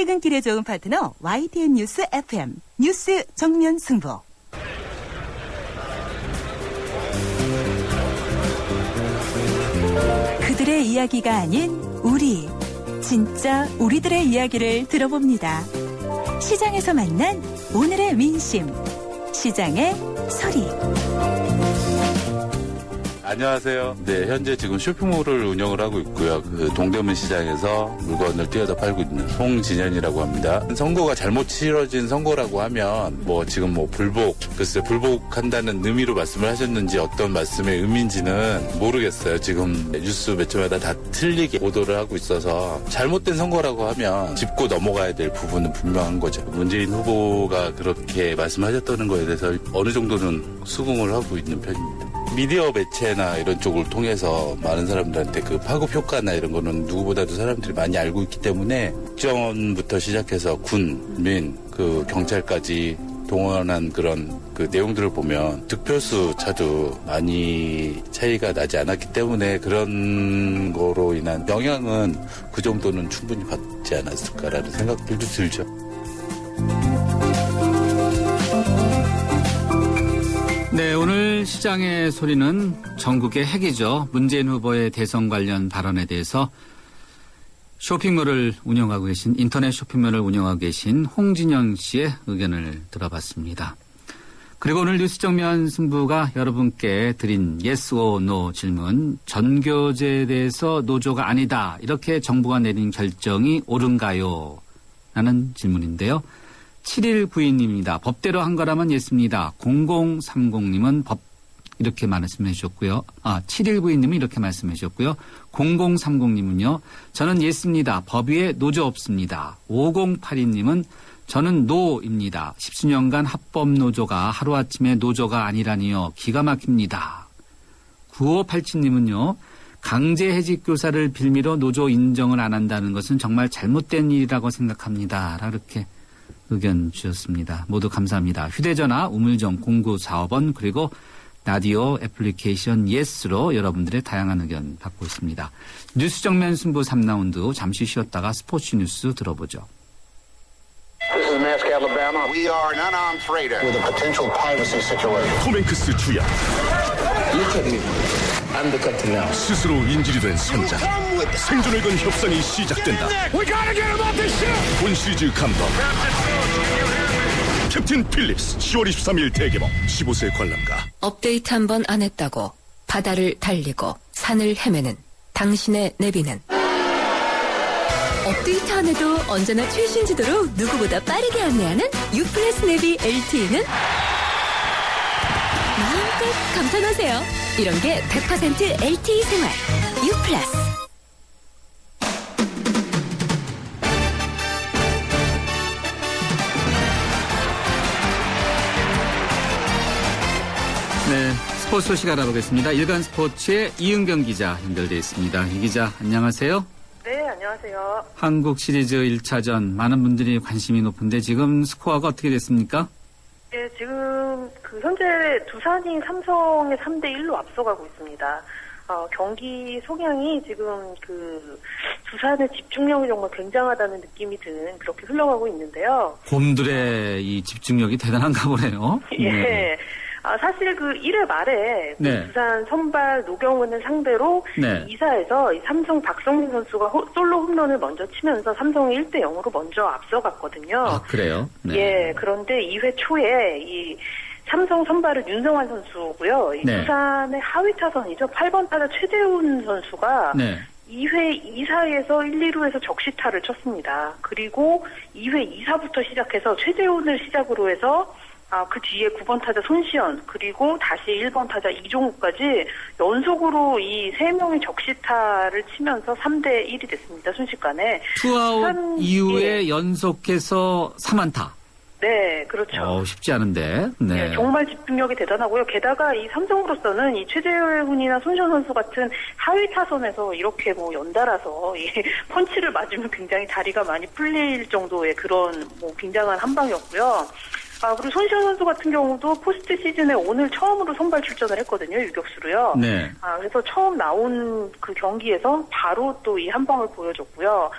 퇴근길에 좋은 파트너 YTN 뉴스 FM 뉴스 정면 승부. 그들의 이야기가 아닌 우리, 진짜 우리들의 이야기를 들어봅니다. 시장에서 만난 오늘의 민심, 시장의 소리. 안녕하세요. 네, 현재 지금 쇼핑몰을 운영을 하고 있고요. 그 동대문 시장에서 물건을 띄어다 팔고 있는 송진현이라고 합니다. 선거가 잘못 치러진 선거라고 하면 지금 불복, 글쎄 불복한다는 의미로 말씀을 하셨는지 어떤 말씀의 의미인지는 모르겠어요. 지금 뉴스 매체마다 다 틀리게 보도를 하고 있어서 잘못된 선거라고 하면 짚고 넘어가야 될 부분은 분명한 거죠. 문재인 후보가 그렇게 말씀하셨다는 거에 대해서 어느 정도는 수긍을 하고 있는 편입니다. 미디어 매체나 이런 쪽을 통해서 많은 사람들한테 그 파급 효과나 이런 거는 누구보다도 사람들이 많이 알고 있기 때문에 국정원부터 시작해서 군, 민, 경찰까지 동원한 그런 내용들을 보면 득표수 차도 많이 차이가 나지 않았기 때문에 그런 거로 인한 영향은 그 정도는 충분히 받지 않았을까라는 생각들도 들죠. 네, 오늘 시장의 소리는 전국의 핵이죠. 문재인 후보의 대선 관련 발언에 대해서 쇼핑몰을 운영하고 계신, 인터넷 쇼핑몰을 운영하고 계신 홍진영 씨의 의견을 들어봤습니다. 그리고 오늘 뉴스 정면 승부가 여러분께 드린 yes or no 질문, 전교제에 대해서 노조가 아니다, 이렇게 정부가 내린 결정이 옳은가요? 라는 질문인데요. 7192님입니다. 법대로 한 거라면 예스입니다. 0030님은 이렇게 말씀해 주셨고요. 7192님은 이렇게 말씀해 주셨고요. 0030님은요. 저는 예스입니다. 법 위에 노조 없습니다. 5082님은 저는 노입니다. 10수년간 합법노조가 하루아침에 노조가 아니라니요. 기가 막힙니다. 9587님은요. 강제해직 교사를 빌미로 노조 인정을 안 한다는 것은 정말 잘못된 일이라고 생각합니다. 이렇게 의견 주셨습니다. 모두 감사합니다. 휴대전화 우물정 0945번 그리고 라디오 애플리케이션 예스로 여러분들의 다양한 의견 받고 있습니다. 뉴스 정면 승부 3라운드 잠시 쉬었다가 스포츠 뉴스 들어보죠. This is Mask, Alabama. We are an unarmed freighter with a potential piracy situation. 톰 행크스 주연. Look at me. I'm the captain now. 스스로 인질이 된 선장. 생존을 건 협상이 시작된다. We gotta get him off this ship. 본 시리즈 감독. 캡틴 필립스 10월 23일 대개봉. 15세 관람가. 업데이트 한 번 안 했다고 바다를 달리고 산을 헤매는 당신의 내비는 업데이트 안 해도 언제나 최신 지도로 누구보다 빠르게 안내하는 U+ 내비 LTE는 마음껏 감탄하세요. 이런 게 100% LTE 생활 U+. 네, 스포츠 소식 알아보겠습니다. 일간 스포츠의 이은경 기자 연결되어 있습니다. 이 기자 안녕하세요. 네, 안녕하세요. 한국 시리즈 1차전 많은 분들이 관심이 높은데 지금 스코어가 어떻게 됐습니까? 네, 지금 현재 두산이 삼성의 3대1로 앞서가고 있습니다. 경기 성향이 지금 두산의 집중력이 정말 굉장하다는 느낌이 드는 그렇게 흘러가고 있는데요. 곰들의 이 집중력이 대단한가 보네요. 예. 네. 사실 1회 말에 네. 두산 선발 노경은을 상대로 네. 2사에서 삼성 박성민 선수가 솔로 홈런을 먼저 치면서 삼성이 1대0으로 먼저 앞서갔거든요. 아, 그래요? 네. 예, 그런데 2회 초에 이 삼성 선발은 윤성환 선수고요. 이 네. 두산의 하위 타선이죠. 8번 타자 최재훈 선수가 네. 2회 2사에서 1, 2루에서 적시타를 쳤습니다. 그리고 2회 2사부터 시작해서 최재훈을 시작으로 해서 그 뒤에 9번 타자 손시현, 그리고 다시 1번 타자 이종욱까지 연속으로 이 3명의 적시타를 치면서 3대1이 됐습니다. 순식간에. 투아웃 이후에 연속해서 3안타. 네, 그렇죠. 쉽지 않은데. 네. 네, 정말 집중력이 대단하고요. 게다가 이 삼성으로서는 이 최재훈이나 손시현 선수 같은 하위 타선에서 이렇게 연달아서 이 펀치를 맞으면 굉장히 다리가 많이 풀릴 정도의 그런 굉장한 한 방이었고요. 그리고 손시현 선수 같은 경우도 포스트 시즌에 오늘 처음으로 선발 출전을 했거든요. 유격수로요. 네. 그래서 처음 나온 그 경기에서 바로 또 이 한 방을 보여줬고요.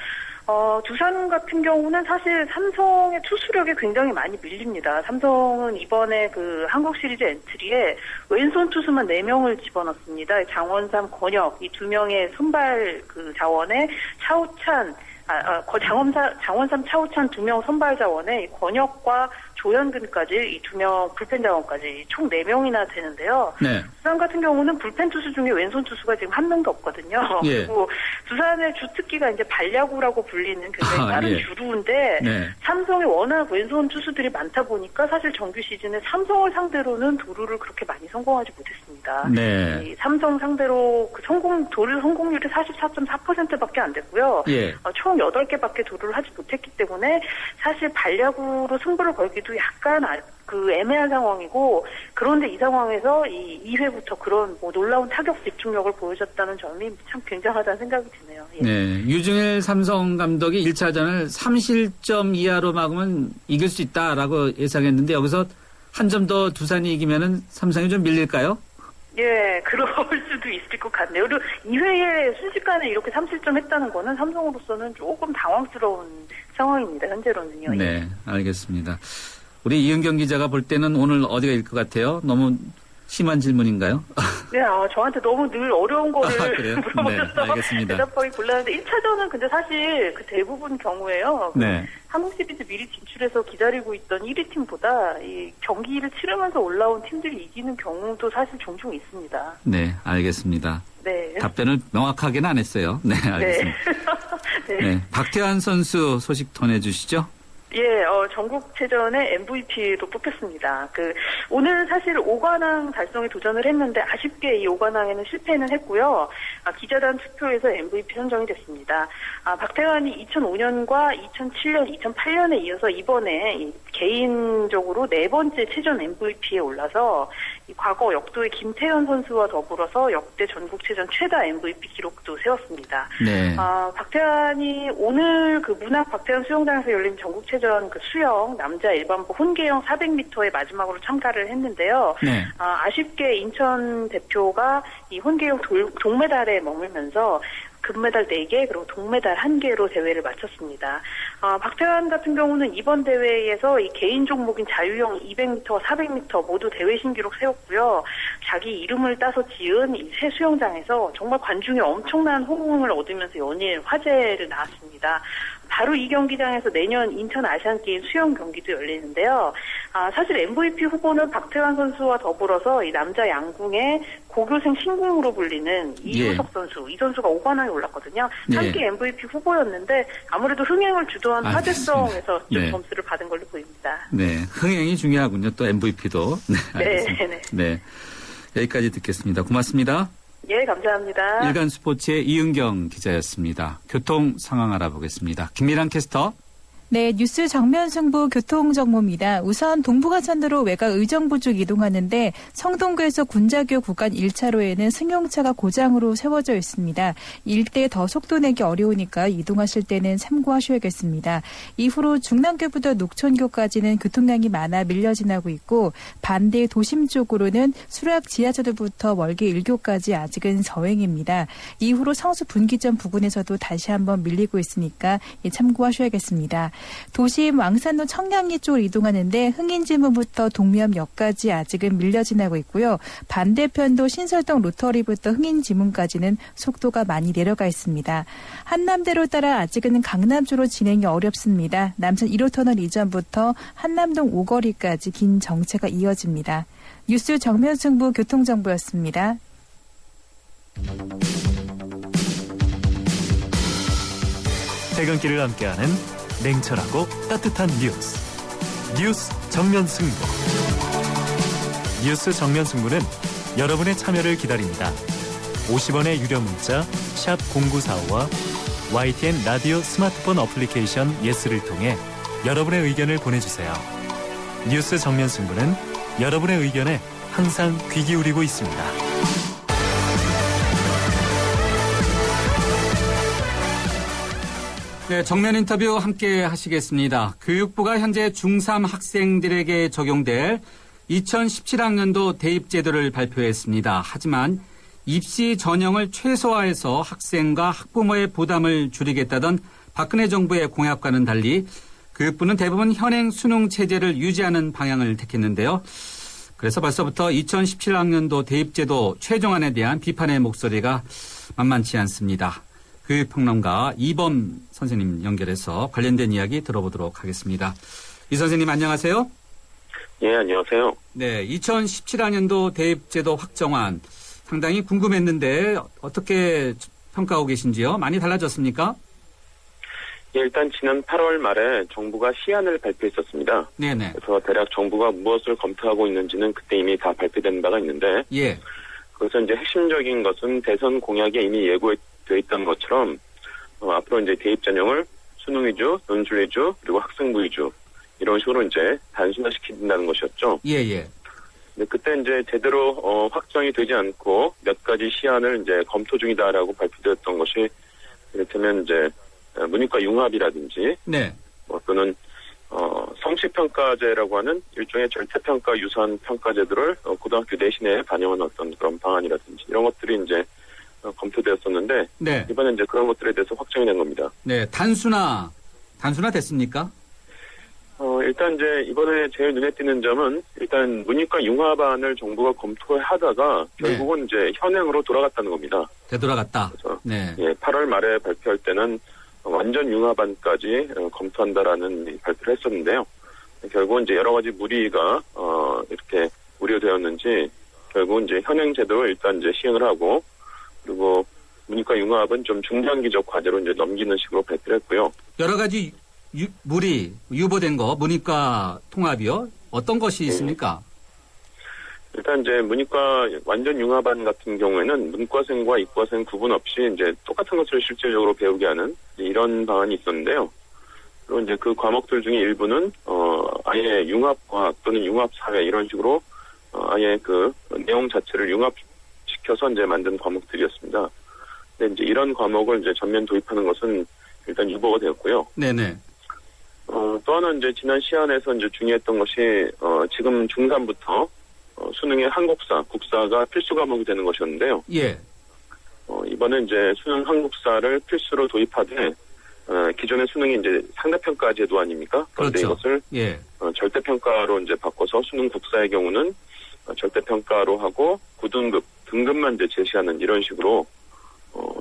두산 같은 경우는 사실 삼성의 투수력이 굉장히 많이 밀립니다. 삼성은 이번에 그 한국 시리즈 엔트리에 왼손 투수만 4명을 집어넣습니다. 장원삼, 권혁 이 2명의 선발 그 자원에 차우찬, 장원삼, 차우찬 2명 선발 자원에 권혁과 조현근까지 이 2명 불펜 자원까지 총 4명이나 되는데요. 네. 두산 같은 경우는 불펜 투수 중에 왼손 투수가 지금 1명도 없거든요. 예. 그리고 두산의 주특기가 이제 발야구라고 불리는 굉장히 빠른 예. 주루인데 네. 삼성이 워낙 왼손 투수들이 많다 보니까 사실 정규 시즌에 삼성을 상대로는 도루를 그렇게 많이 성공하지 못했습니다. 네. 이 삼성 상대로 그 도루 성공률이 44.4%밖에 안 됐고요. 예. 총 8개밖에 도루를 하지 못했기 때문에 사실 발야구로 승부를 걸기도 약간 그 애매한 상황이고, 그런데 이 상황에서 이 2회부터 그런 뭐 놀라운 타격 집중력을 보여줬다는 점이 참 굉장하다는 생각이 드네요. 예. 네. 유중일 삼성 감독이 1차전을 3실점 이하로 막으면 이길 수 있다라고 예상했는데 여기서 한 점 더 두산이 이기면은 삼성이 좀 밀릴까요? 예, 그럴 수도 있을 것 같네요. 그리고 2회에 순식간에 이렇게 3실점 했다는 거는 삼성으로서는 조금 당황스러운 상황입니다. 현재로는요. 네, 알겠습니다. 우리 이은경 기자가 볼 때는 오늘 어디가 일 것 같아요? 너무 심한 질문인가요? 네, 저한테 너무 늘 어려운 거를 그래요? 물어보셔서 네, 알겠습니다. 대답하기 곤란한데 1차전은 근데 사실 그 대부분 경우에요. 네. 한국 시리즈 미리 진출해서 기다리고 있던 1위 팀보다 이 경기를 치르면서 올라온 팀들이 이기는 경우도 사실 종종 있습니다. 네, 알겠습니다. 네. 답변을 명확하게는 안 했어요. 네, 알겠습니다. 네. 네, 박태환 선수 소식 전해주시죠. 예, 전국체전의 MVP로 뽑혔습니다. 오늘 사실 5관왕 달성에 도전을 했는데 아쉽게 이 5관왕에는 실패는 했고요. 기자단 투표에서 MVP 선정이 됐습니다. 박태환이 2005년과 2007년, 2008년에 이어서 이번에 개인적으로 4번째 체전 MVP에 올라서 과거 역도의 김태현 선수와 더불어서 역대 전국체전 최다 MVP 기록도 세웠습니다. 네. 박태환이 오늘 그 문학 박태환 수영장에서 열린 전국체전 그 수영 남자 일반부 혼계영 400m에 마지막으로 참가를 했는데요. 네. 아쉽게 인천 대표가 이 혼계영 동메달에 머물면서 금메달 4개 그리고 동메달 1개로 대회를 마쳤습니다. 박태환 같은 경우는 이번 대회에서 이 개인 종목인 자유형 200m, 400m 모두 대회 신기록 세웠고요. 자기 이름을 따서 지은 이 새 수영장에서 정말 관중의 엄청난 호응을 얻으면서 연일 화제를 낳았습니다. 바로 이 경기장에서 내년 인천 아시안게임 수영 경기도 열리는데요. 사실 MVP 후보는 박태환 선수와 더불어서 이 남자 양궁의 고교생 신궁으로 불리는 이우석 선수, 이 선수가 5관왕에 올랐거든요. 함께 MVP 후보였는데 아무래도 흥행을 주도한 화제성에서 좀 점수를 받은 걸로 보입니다. 네, 흥행이 중요하군요. 또 MVP도. 네, 알겠습니다. 네. 네, 여기까지 듣겠습니다. 고맙습니다. 예, 감사합니다. 일간 스포츠의 이은경 기자였습니다. 교통 상황 알아보겠습니다. 김미란 캐스터. 네, 뉴스 정면 승부 교통정보입니다. 우선 동부가선도로 외곽 의정부 쪽 이동하는데 성동구에서 군자교 구간 1차로에는 승용차가 고장으로 세워져 있습니다. 일대 더 속도 내기 어려우니까 이동하실 때는 참고하셔야겠습니다. 이후로 중랑교부터 녹촌교까지는 교통량이 많아 밀려 지나고 있고 반대 도심 쪽으로는 수락 지하철부터 월계 1교까지 아직은 서행입니다. 이후로 성수 분기점 부근에서도 다시 한번 밀리고 있으니까 참고하셔야겠습니다. 도심 왕산로 청량리 쪽으로 이동하는데 흥인지문부터 동묘역까지 아직은 밀려 지나고 있고요. 반대편도 신설동 로터리부터 흥인지문까지는 속도가 많이 내려가 있습니다. 한남대로 따라 아직은 강남 쪽으로 진행이 어렵습니다. 남산 1호 터널 이전부터 한남동 오거리까지 긴 정체가 이어집니다. 뉴스 정면 승부 교통정보였습니다. 퇴근길을 함께하는 냉철하고 따뜻한 뉴스 정면 승부. 뉴스 정면 승부는 여러분의 참여를 기다립니다. 50원의 유료 문자 샵 0945와 YTN 라디오 스마트폰 어플리케이션 예스를 통해 여러분의 의견을 보내주세요. 뉴스 정면 승부는 여러분의 의견에 항상 귀 기울이고 있습니다. 네, 정면 인터뷰 함께 하시겠습니다. 교육부가 현재 중3 학생들에게 적용될 2017학년도 대입제도를 발표했습니다. 하지만 입시 전형을 최소화해서 학생과 학부모의 부담을 줄이겠다던 박근혜 정부의 공약과는 달리 교육부는 대부분 현행 수능 체제를 유지하는 방향을 택했는데요. 그래서 벌써부터 2017학년도 대입제도 최종안에 대한 비판의 목소리가 만만치 않습니다. 교육평론가 이범 선생님 연결해서 관련된 이야기 들어보도록 하겠습니다. 이 선생님 안녕하세요. 예, 안녕하세요. 네, 2017학년도 대입제도 확정안 상당히 궁금했는데 어떻게 평가하고 계신지요? 많이 달라졌습니까? 예, 일단 지난 8월 말에 정부가 시안을 발표했었습니다. 네네. 그래서 대략 정부가 무엇을 검토하고 있는지는 그때 이미 다 발표된 바가 있는데, 예. 그래서 이제 핵심적인 것은 대선 공약에 이미 예고되어 있던 것처럼 앞으로 이제 대입 전형을 수능 위주, 논술 위주, 그리고 학생부 위주 이런 식으로 이제 단순화시킨다는 것이었죠. 예예. 근데 그때 이제 제대로 확정이 되지 않고 몇 가지 시안을 이제 검토 중이다라고 발표되었던 것이 이를테면 이제 문이과 융합이라든지, 네. 또는 성취평가제라고 하는 일종의 절대평가 유사한 평가제들을 고등학교 내신에 반영하는 어떤 그런 방안이라든지 이런 것들이 이제 검토되었었는데, 네. 이번에 이제 그런 것들에 대해서 확정이 된 겁니다. 네, 단순화 됐습니까? 일단 이제 이번에 제일 눈에 띄는 점은 일단 문이과 융합안을 정부가 검토하다가 결국은 이제 현행으로 돌아갔다는 겁니다. 되돌아갔다. 그래서 네. 예, 8월 말에 발표할 때는 완전 융합안까지 검토한다라는 발표를 했었는데요. 결국은 이제 여러 가지 무리가 이렇게 우려되었는지 결국은 이제 현행 제도를 일단 이제 시행을 하고, 그리고 문이과 융합은 좀 중장기적 과제로 이제 넘기는 식으로 발표를 했고요. 여러 가지 유보된 거 문이과 통합이요? 어떤 것이 있습니까? 일단 이제 문이과 완전 융합안 같은 경우에는 문과생과 이과생 구분 없이 이제 똑같은 것을 실질적으로 배우게 하는 이런 방안이 있었는데요. 그리고 이제 그 과목들 중에 일부는 아예 융합과학 또는 융합사회 이런 식으로 아예 그 내용 자체를 융합시켜서 이제 만든 과목들이었습니다. 근데 이제 이런 과목을 이제 전면 도입하는 것은 일단 유보가 되었고요. 네네. 또 하나 이제 지난 시안에서 이제 중요했던 것이 지금 중3부터 수능의 한국사, 국사가 필수 과목이 되는 것이었는데요. 예. 이번에 이제 수능 한국사를 필수로 도입하되 기존의 수능이 이제 상대평가 제도 아닙니까? 그런데 그렇죠. 이것을 예. 절대평가로 이제 바꿔서 수능 국사의 경우는 절대평가로 하고 9등급, 등급만 이제 제시하는 이런 식으로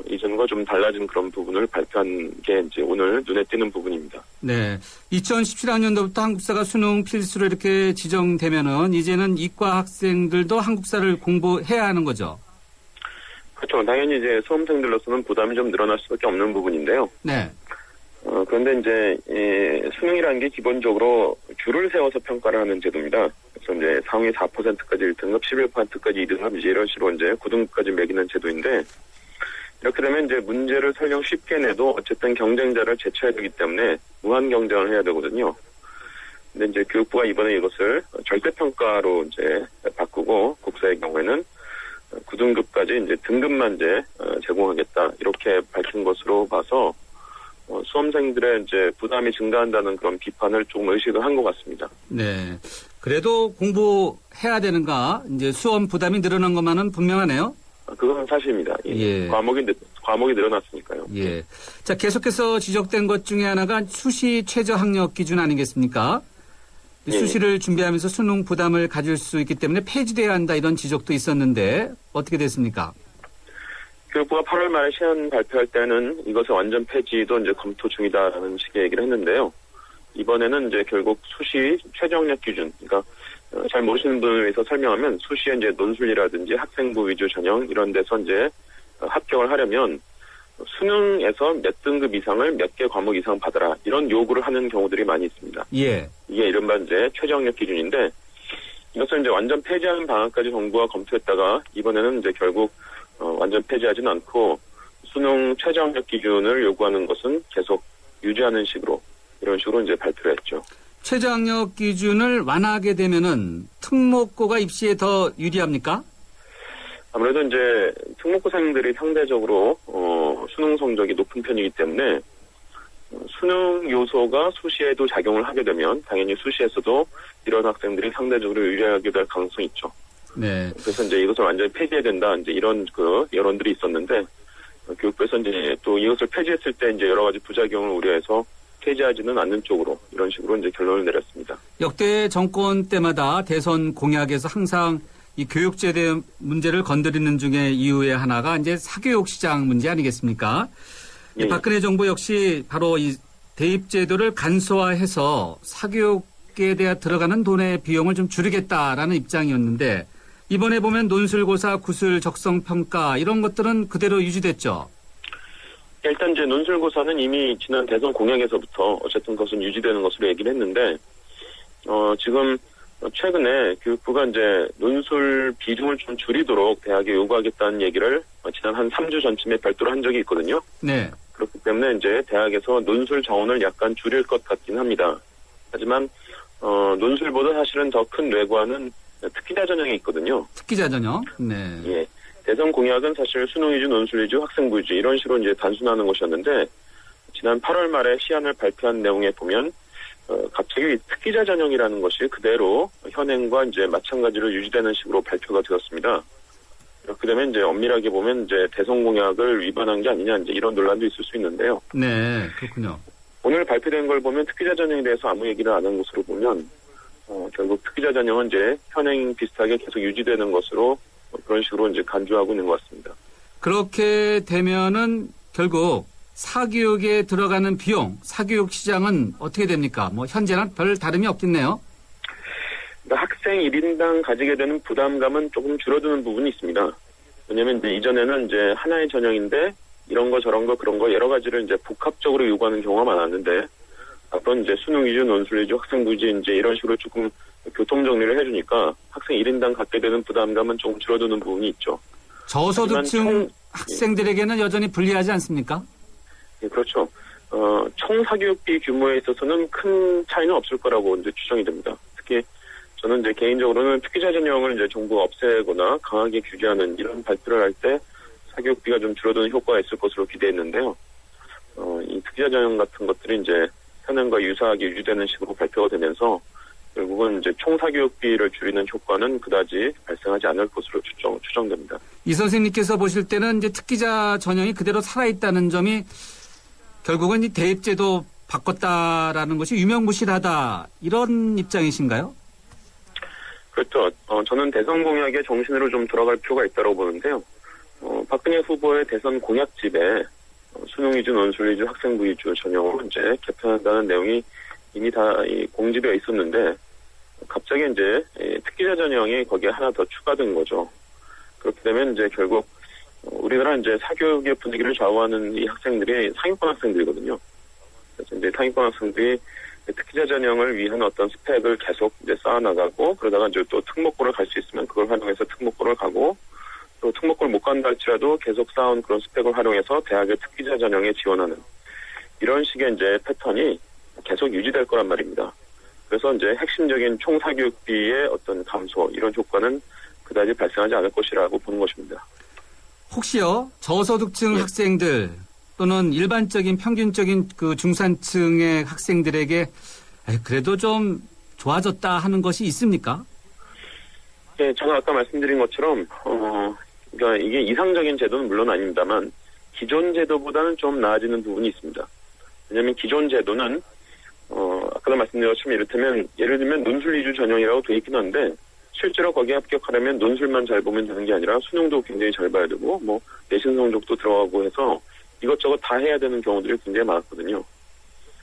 이전과 좀 달라진 그런 부분을 발표한 게 이제 오늘 눈에 띄는 부분입니다. 네. 2017학년도부터 한국사가 수능 필수로 이렇게 지정되면은 이제는 이과 학생들도 한국사를 공부해야 하는 거죠. 그렇죠. 당연히 이제 수험생들로서는 부담이 좀 늘어날 수밖에 없는 부분인데요. 네. 그런데 이제 수능이라는 게 기본적으로 줄을 세워서 평가를 하는 제도입니다. 그래서 이제 상위 4%까지 1등급, 11%까지 2등급 이제 이런 식으로 이제 9등급까지 매기는 제도인데, 이렇게 되면 이제 문제를 설령 쉽게 내도 어쨌든 경쟁자를 제쳐야 되기 때문에 무한 경쟁을 해야 되거든요. 근데 이제 교육부가 이번에 이것을 절대평가로 이제 바꾸고 국사의 경우에는 9등급까지 이제 등급만 이제 제공하겠다 이렇게 밝힌 것으로 봐서 수험생들의 이제 부담이 증가한다는 그런 비판을 조금 의식을 한 것 같습니다. 네. 그래도 공부해야 되는가? 이제 수험 부담이 늘어난 것만은 분명하네요. 그건 사실입니다. 예. 과목이 늘어났으니까요. 예. 자, 계속해서 지적된 것 중에 하나가 수시 최저 학력 기준 아니겠습니까? 예. 수시를 준비하면서 수능 부담을 가질 수 있기 때문에 폐지돼야 한다 이런 지적도 있었는데 어떻게 됐습니까? 교육부가 8월 말에 시안 발표할 때는 이것을 완전 폐지도 이제 검토 중이다라는 식의 얘기를 했는데요. 이번에는 이제 결국 수시 최저 학력 기준, 그러니까 잘 모르시는 분을 위해서 설명하면 수시에 이제 논술이라든지 학생부 위주 전형 이런 데서 이제 합격을 하려면 수능에서 몇 등급 이상을 몇 개 과목 이상 받아라 이런 요구를 하는 경우들이 많이 있습니다. 예. 이게 이른바 이제 최저 학력 기준인데 이것을 이제 완전 폐지하는 방안까지 정부가 검토했다가 이번에는 이제 결국 완전 폐지하지는 않고 수능 최저 학력 기준을 요구하는 것은 계속 유지하는 식으로 이런 식으로 이제 발표를 했죠. 최저학력 기준을 완화하게 되면은 특목고가 입시에 더 유리합니까? 아무래도 이제 특목고생들이 상대적으로 수능 성적이 높은 편이기 때문에 수능 요소가 수시에도 작용을 하게 되면 당연히 수시에서도 이런 학생들이 상대적으로 유리하게 될 가능성이 있죠. 네. 그래서 이제 이것을 완전히 폐지해야 된다 이제 이런 그 여론들이 있었는데 교육부에서 이제 또 이것을 폐지했을 때 이제 여러 가지 부작용을 우려해서 폐지하지는 않는 쪽으로 이런 식으로 이제 결론을 내렸습니다. 역대 정권 때마다 대선 공약에서 항상 이 교육제대 문제를 건드리는 중에 이유의 하나가 이제 사교육 시장 문제 아니겠습니까? 예. 박근혜 정부 역시 바로 이 대입제도를 간소화해서 사교육에 대해 들어가는 돈의 비용을 좀 줄이겠다라는 입장이었는데 이번에 보면 논술고사, 구술, 적성평가 이런 것들은 그대로 유지됐죠? 일단 이제 논술고사는 이미 지난 대선 공약에서부터 어쨌든 그것은 유지되는 것으로 얘기를 했는데, 지금 최근에 교육부가 이제 논술 비중을 좀 줄이도록 대학에 요구하겠다는 얘기를 지난 한 3주 전쯤에 별도로 한 적이 있거든요. 네. 그렇기 때문에 이제 대학에서 논술 정원을 약간 줄일 것 같긴 합니다. 하지만, 논술보다 사실은 더 큰 뇌관은 특기자 전형이 있거든요. 특기자 전형? 네. 예. 대선 공약은 사실 수능 위주, 논술 위주, 학생부 위주 이런 식으로 이제 단순화하는 것이었는데 지난 8월 말에 시안을 발표한 내용에 보면 갑자기 특기자 전형이라는 것이 그대로 현행과 이제 마찬가지로 유지되는 식으로 발표가 되었습니다. 그렇게 되면 이제 엄밀하게 보면 이제 대선 공약을 위반한 게 아니냐 이제 이런 논란도 있을 수 있는데요. 네, 그렇군요. 오늘 발표된 걸 보면 특기자 전형에 대해서 아무 얘기를 안 한 것으로 보면 결국 특기자 전형은 이제 현행 비슷하게 계속 유지되는 것으로 그런 식으로 이제 간주하고 있는 것 같습니다. 그렇게 되면은 결국 사교육에 들어가는 비용, 사교육 시장은 어떻게 됩니까? 뭐 현재랑 별 다름이 없겠네요. 그러니까 학생 1인당 가지게 되는 부담감은 조금 줄어드는 부분이 있습니다. 왜냐하면 이제 이전에는 이제 하나의 전형인데 이런 거 저런 거 그런 거 여러 가지를 이제 복합적으로 요구하는 경우가 많았는데 앞으로 이제 수능 위주, 논술 위주, 학생부 위주 이제 이런 식으로 조금 교통 정리를 해주니까 학생 1인당 갖게 되는 부담감은 조금 줄어드는 부분이 있죠. 저소득층 학생들에게는 여전히 불리하지 않습니까? 예, 그렇죠. 총 사교육비 규모에 있어서는 큰 차이는 없을 거라고 이제 추정이 됩니다. 특히 저는 이제 개인적으로는 특기자 전형을 이제 정부가 없애거나 강하게 규제하는 이런 발표를 할 때 사교육비가 좀 줄어드는 효과가 있을 것으로 기대했는데요. 이 특기자 전형 같은 것들이 이제 현행과 유사하게 유지되는 식으로 발표가 되면서 결국은 이제 총 사교육비를 줄이는 효과는 그다지 발생하지 않을 것으로 추정됩니다. 이 선생님께서 보실 때는 이제 특기자 전형이 그대로 살아있다는 점이 결국은 이 대입제도 바꿨다라는 것이 유명무실하다 이런 입장이신가요? 그렇죠. 저는 대선 공약의 정신으로 좀 돌아갈 필요가 있다고 보는데요. 박근혜 후보의 대선 공약집에 수능 위주, 논술 위주, 학생부 위주 전형으로 이제 개편한다는 내용이 이미 다 공지되어 있었는데 갑자기 이제 특기자 전형이 거기에 하나 더 추가된 거죠. 그렇게 되면 이제 결국 우리나라 이제 사교육의 분위기를 좌우하는 이 학생들이 상위권 학생들이거든요. 그래서 이제 상위권 학생들이 특기자 전형을 위한 어떤 스펙을 계속 이제 쌓아나가고 그러다가 이제 또 특목고를 갈 수 있으면 그걸 활용해서 특목고를 가고 또 특목고를 못 간다 할지라도 계속 쌓은 그런 스펙을 활용해서 대학의 특기자 전형에 지원하는 이런 식의 이제 패턴이 계속 유지될 거란 말입니다. 그래서 이제 핵심적인 총 사교육비의 어떤 감소 이런 효과는 그다지 발생하지 않을 것이라고 보는 것입니다. 혹시요 저소득층 학생들 또는 일반적인 평균적인 그 중산층의 학생들에게 그래도 좀 좋아졌다 하는 것이 있습니까? 네, 제가 아까 말씀드린 것처럼 그러니까 이게 이상적인 제도는 물론 아닙니다만 기존 제도보다는 좀 나아지는 부분이 있습니다. 왜냐하면 기존 제도는 아까도 말씀드린 것처럼 이를테면 예를 들면 논술 위주 전형이라고 돼 있긴 한데 실제로 거기에 합격하려면 논술만 잘 보면 되는 게 아니라 수능도 굉장히 잘 봐야 되고 뭐 내신 성적도 들어가고 해서 이것저것 다 해야 되는 경우들이 굉장히 많았거든요.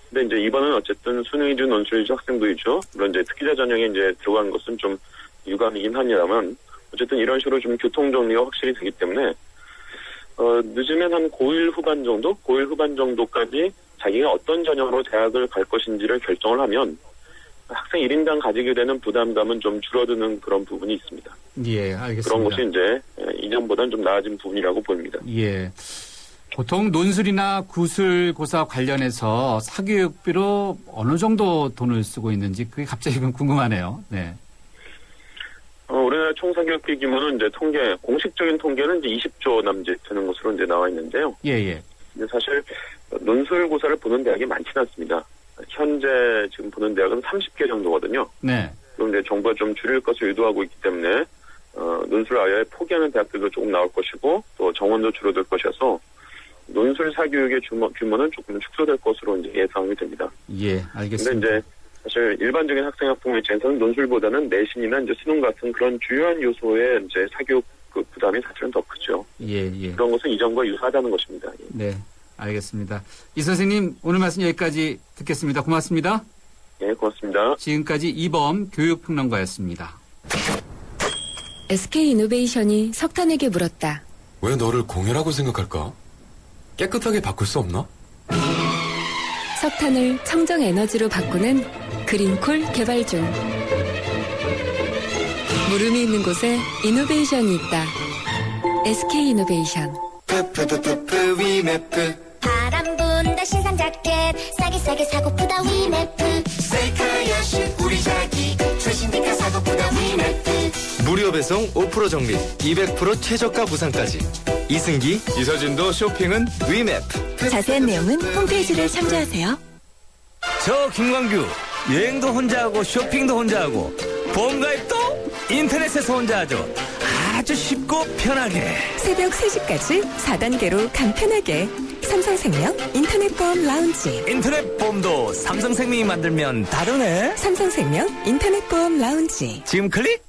근데 이제 이번은 어쨌든 수능 위주, 논술 위주, 학생부 위주 물론 이제 특기자 전형에 이제 들어간 것은 좀 유감이긴 합니다만 어쨌든 이런 식으로 좀 교통 정리가 확실히 되기 때문에 늦으면 한 고1 후반 정도까지 자기가 어떤 전형으로 대학을 갈 것인지를 결정을 하면 학생 1인당 가지게 되는 부담감은 좀 줄어드는 그런 부분이 있습니다. 예, 알겠습니다. 그런 것이 이제 이전보다는 좀 나아진 부분이라고 보입니다. 예. 보통 논술이나 구술고사 관련해서 사교육비로 어느 정도 돈을 쓰고 있는지 그게 갑자기 궁금하네요. 네. 우리나라 총 사교육비 규모는 이제 공식적인 통계는 이제 20조 남짓 되는 것으로 이제 나와 있는데요. 예. 근데 사실 논술고사를 보는 대학이 많지는 않습니다. 현재 지금 보는 대학은 30개 정도거든요. 네. 그럼 이제 정부가 좀 줄일 것을 유도하고 있기 때문에 논술을 아예 포기하는 대학들도 조금 나올 것이고 또 정원도 줄어들 것이어서 논술 사교육의 규모는 조금 축소될 것으로 이제 예상이 됩니다. 예, 알겠습니다. 근데 이제 사실 일반적인 학생 학부모 입장에서는 논술보다는 내신이나 이제 수능 같은 그런 주요한 요소의 이제 사교육 그 부담이 사실은 더 크죠. 예. 그런 것은 이전과 유사하다는 것입니다. 예. 네, 알겠습니다. 이 선생님 오늘 말씀 여기까지 듣겠습니다. 고맙습니다. 예, 고맙습니다. 지금까지 이범 교육평론가였습니다. SK이노베이션이 석탄에게 물었다. 왜 너를 공유라고 생각할까? 깨끗하게 바꿀 수 없나? 석탄을 청정에너지로 바꾸는 그린콜 개발 중. 물음이 있는 곳에 이노베이션이 있다. SK이노베이션. 바람 분다 신상 자켓 싸게 사고프다 위메프 셀카야신 우리 자기 최신 데카 사고프다 위메프 무료 배송 5% 정리 200% 최저가 부상까지 이승기 이서진도 쇼핑은 위메프. 자세한 내용은 홈페이지를 참조하세요. 저 김광규 여행도 혼자 하고 쇼핑도 혼자 하고 보험가입도 인터넷에서 혼자 하죠. 아주 쉽고 편하게 새벽 3시까지 4단계로 간편하게 삼성생명 인터넷 보험 라운지. 인터넷 보험도 삼성생명이 만들면 다르네. 삼성생명 인터넷 보험 라운지. 지금 클릭?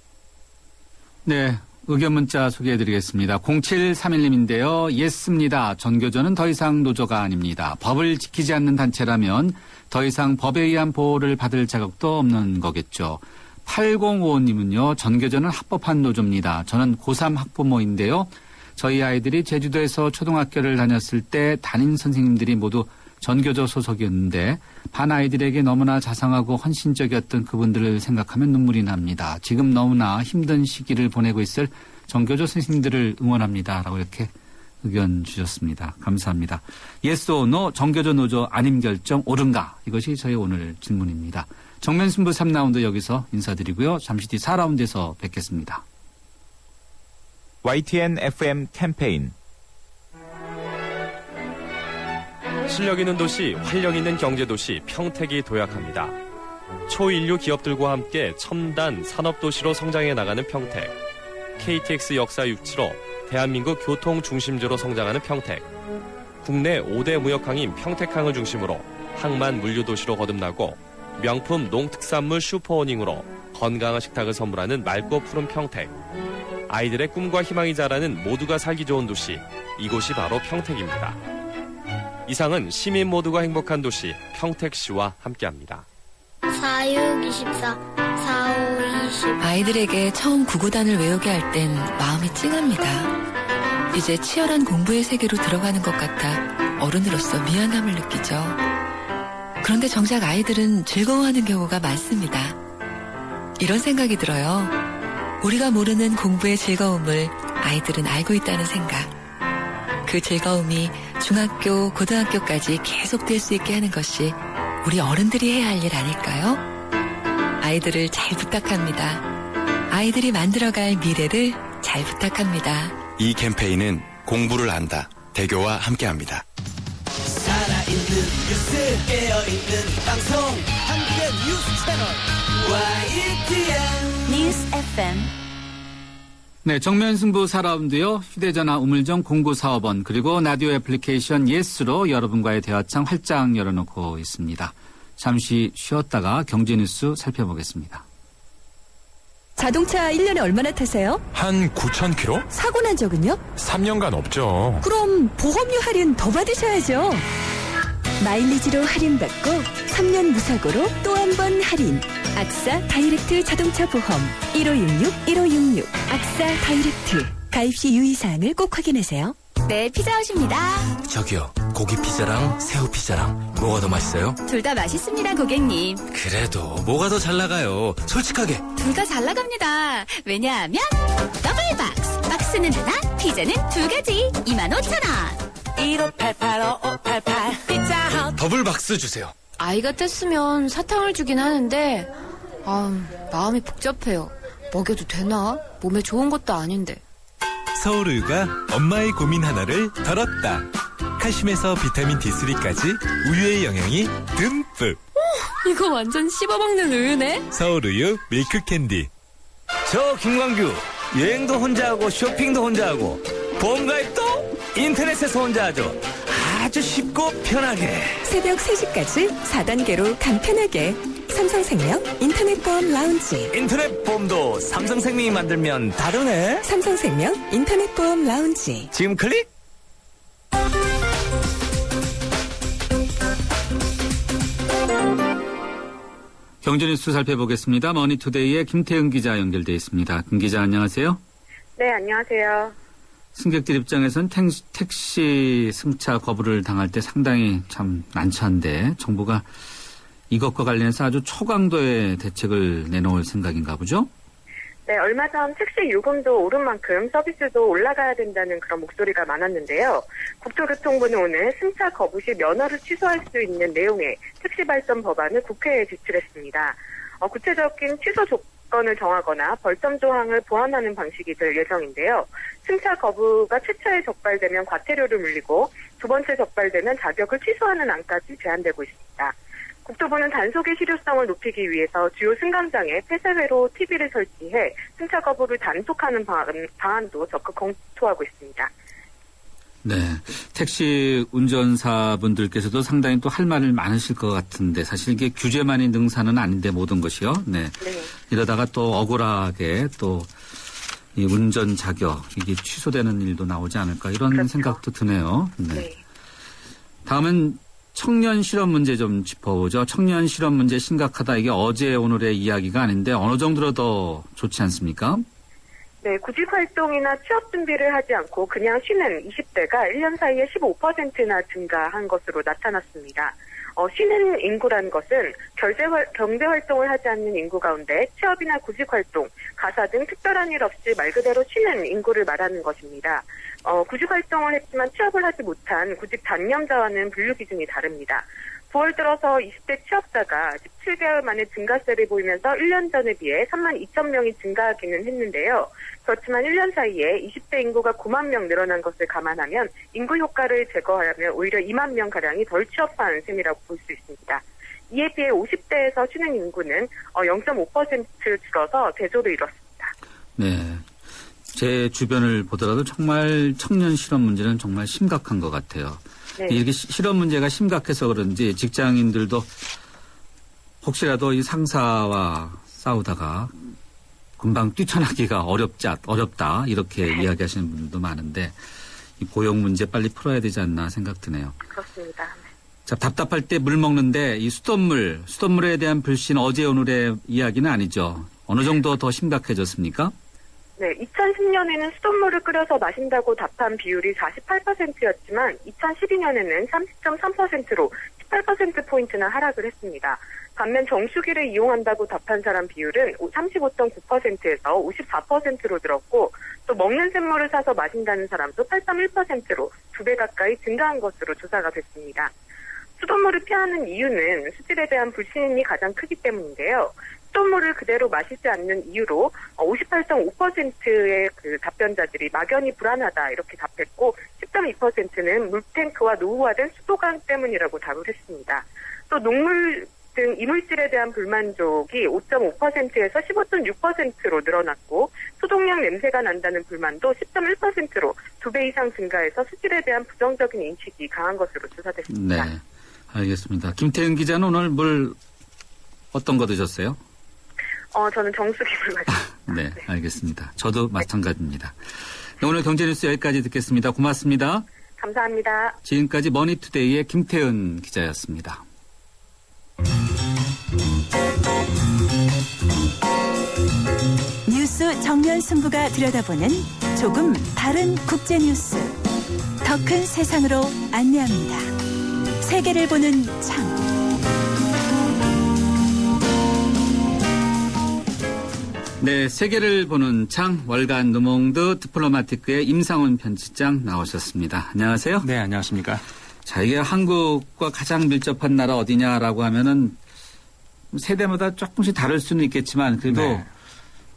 네, 의견 문자 소개해드리겠습니다. 0731님인데요. 예스입니다. 전교조는 더 이상 노조가 아닙니다. 법을 지키지 않는 단체라면 더 이상 법에 의한 보호를 받을 자격도 없는 거겠죠. 8055님은요. 전교조는 합법한 노조입니다. 저는 고3 학부모인데요. 저희 아이들이 제주도에서 초등학교를 다녔을 때 담임 선생님들이 모두 전교조 소속이었는데 반 아이들에게 너무나 자상하고 헌신적이었던 그분들을 생각하면 눈물이 납니다. 지금 너무나 힘든 시기를 보내고 있을 전교조 선생님들을 응원합니다. 라고 이렇게 의견 주셨습니다. 감사합니다. Yes or no, 전교조 노조 아님 결정 옳은가? 이것이 저희 오늘 질문입니다. 정면승부 3라운드 여기서 인사드리고요. 잠시 뒤 4라운드에서 뵙겠습니다. YTN FM 캠페인 실력 있는 도시, 활력 있는 경제도시 평택이 도약합니다. 초인류 기업들과 함께 첨단 산업도시로 성장해 나가는 평택. KTX 역사 유치로 대한민국 교통 중심지로 성장하는 평택. 국내 5대 무역항인 평택항을 중심으로 항만 물류도시로 거듭나고 명품 농특산물 슈퍼오닝으로 건강한 식탁을 선물하는 맑고 푸른 평택. 아이들의 꿈과 희망이 자라는 모두가 살기 좋은 도시, 이곳이 바로 평택입니다. 이상은 시민 모두가 행복한 도시 평택시와 함께합니다. 4624 4520 아이들에게 처음 구구단을 외우게 할 땐 마음이 찡합니다. 이제 치열한 공부의 세계로 들어가는 것 같아 어른으로서 미안함을 느끼죠. 그런데 정작 아이들은 즐거워하는 경우가 많습니다. 이런 생각이 들어요. 우리가 모르는 공부의 즐거움을 아이들은 알고 있다는 생각. 그 즐거움이 중학교, 고등학교까지 계속될 수 있게 하는 것이 우리 어른들이 해야 할 일 아닐까요? 아이들을 잘 부탁합니다. 아이들이 만들어갈 미래를 잘 부탁합니다. 이 캠페인은 공부를 안다. 대교와 함께합니다. 살아있는 뉴스 깨어있는 방송 한국의 뉴스 채널 YTN 뉴스 FM. 네, 정면승부 4라운드요. 휴대전화 우물정 0945번 그리고 라디오 애플리케이션 예스로 여러분과의 대화창 활짝 열어놓고 있습니다. 잠시 쉬었다가 경제뉴스 살펴보겠습니다. 자동차 1년에 얼마나 타세요? 한 9,000km? 사고 난 적은요? 3년간 없죠. 그럼 보험료 할인 더 받으셔야죠. 마일리지로 할인받고 3년 무사고로 또 한 번 할인. 악사 다이렉트 자동차 보험 1566-1566 악사 다이렉트. 가입 시 유의사항을 꼭 확인하세요. 네, 피자헛입니다. 저기요, 고기 피자랑 새우 피자랑 뭐가 더 맛있어요? 둘 다 맛있습니다, 고객님. 그래도 뭐가 더 잘 나가요? 솔직하게. 둘 다 잘 나갑니다. 왜냐하면 더블 박스. 박스는 하나, 피자는 두 가지. 25,000원. 1588-5588 피자헛 더블 박스 주세요. 아이 같았으면 사탕을 주긴 하는데 마음이 복잡해요. 먹여도 되나? 몸에 좋은 것도 아닌데. 서울우유가 엄마의 고민 하나를 덜었다. 칼슘에서 비타민 D3까지 우유의 영양이 듬뿍. 이거 완전 씹어먹는 우유네. 서울우유 밀크캔디. 저 김광규 여행도 혼자 하고 쇼핑도 혼자 하고 보험가입도 인터넷에서 혼자 하죠. 아주 쉽고 편하게. 새벽 3시까지 4단계로 간편하게. 삼성생명 인터넷보험 라운지. 인터넷 보험도 삼성생명이 만들면 다르네. 삼성생명 인터넷보험 라운지. 지금 클릭. 경제뉴스 살펴보겠습니다. 머니투데이의 김태은 기자 연결돼 있습니다. 김 기자 안녕하세요. 네, 안녕하세요. 승객들 입장에선 택시 승차 거부를 당할 때 상당히 참 난처한데 정부가 이것과 관련해서 아주 초강도의 대책을 내놓을 생각인가 보죠? 네, 얼마 전 택시 요금도 오른 만큼 서비스도 올라가야 된다는 그런 목소리가 많았는데요. 국토교통부는 오늘 승차 거부 시 면허를 취소할 수 있는 내용의 택시 발전 법안을 국회에 제출했습니다. 구체적인 취소 조건을 정하거나 벌점 조항을 보완하는 방식이 될 예정인데요. 승차 거부가 최초에 적발되면 과태료를 물리고 두 번째 적발되면 자격을 취소하는 안까지 제한되고 있습니다. 국토부는 단속의 실효성을 높이기 위해서 주요 승강장에 폐쇄회로 TV를 설치해 승차 거부를 단속하는 방안도 적극 검토하고 있습니다. 네, 택시 운전사분들께서도 상당히 또 할 말을 많으실 것 같은데 사실 이게 규제만이 능사는 아닌데 모든 것이요. 네. 이러다가 또 억울하게 또 이 운전 자격 이게 취소되는 일도 나오지 않을까 이런 그렇죠. 생각도 드네요. 네. 다음은 청년 실업 문제 좀 짚어보죠. 청년 실업 문제 심각하다. 이게 어제 오늘의 이야기가 아닌데 어느 정도로 더 좋지 않습니까? 네, 구직 활동이나 취업 준비를 하지 않고 그냥 쉬는 20대가 1년 사이에 15%나 증가한 것으로 나타났습니다. 쉬는 인구라는 것은 경제 활동을 하지 않는 인구 가운데 취업이나 구직 활동, 가사 등 특별한 일 없이 말 그대로 쉬는 인구를 말하는 것입니다. 구직 활동을 했지만 취업을 하지 못한 구직 단념자와는 분류 기준이 다릅니다. 9월 들어서 20대 취업자가 17개월 만에 증가세를 보이면서 1년 전에 비해 3만 2천 명이 증가하기는 했는데요. 그렇지만 1년 사이에 20대 인구가 9만 명 늘어난 것을 감안하면 인구 효과를 제거하면 오히려 2만 명가량이 덜 취업한 셈이라고 볼 수 있습니다. 이에 비해 50대에서 쉬는 인구는 0.5% 줄어서 대조를 이뤘습니다. 네. 제 주변을 보더라도 정말 청년 실업 문제는 정말 심각한 것 같아요. 네. 이렇게 실업 문제가 심각해서 그런지 직장인들도 혹시라도 이 상사와 싸우다가 금방 뛰쳐나기가 어렵다 이렇게 이야기하시는 분들도 많은데 이 고용 문제 빨리 풀어야 되지 않나 생각 드네요. 그렇습니다. 자, 답답할 때 물 먹는데 이 수돗물에 대한 불신 어제 오늘의 이야기는 아니죠. 어느 정도 더 심각해졌습니까? 네, 2010년에는 수돗물을 끓여서 마신다고 답한 비율이 48%였지만 2012년에는 30.3%로 18%포인트나 하락을 했습니다. 반면 정수기를 이용한다고 답한 사람 비율은 35.9%에서 54%로 늘었고 또 먹는 샘물을 사서 마신다는 사람도 8.1%로 2배 가까이 증가한 것으로 조사가 됐습니다. 수돗물을 피하는 이유는 수질에 대한 불신이 가장 크기 때문인데요. 수돗물을 그대로 마시지 않는 이유로 58.5%의 그 답변자들이 막연히 불안하다 이렇게 답했고 10.2%는 물탱크와 노후화된 수도관 때문이라고 답을 했습니다. 또 녹물 등 이물질에 대한 불만족이 5.5%에서 15.6%로 늘어났고 소독약 냄새가 난다는 불만도 10.1%로 2배 이상 증가해서 수질에 대한 부정적인 인식이 강한 것으로 조사됐습니다. 네, 알겠습니다. 김태은 기자는 오늘 물 어떤 거 드셨어요? 저는 정수기물 마셨습니다. 네, 알겠습니다. 저도 마찬가지입니다. 네, 오늘 경제뉴스 여기까지 듣겠습니다. 고맙습니다. 감사합니다. 지금까지 머니투데이의 김태은 기자였습니다. 뉴스 정면 승부가 들여다보는 조금 다른 국제뉴스. 더 큰 세상으로 안내합니다. 세계를 보는 창. 네, 세계를 보는 창 월간 르몽드 디플로마티크의 임상훈 편집장 나오셨습니다. 안녕하세요. 네, 안녕하십니까. 자, 이게 한국과 가장 밀접한 나라 어디냐라고 하면은 세대마다 조금씩 다를 수는 있겠지만 그래도 네.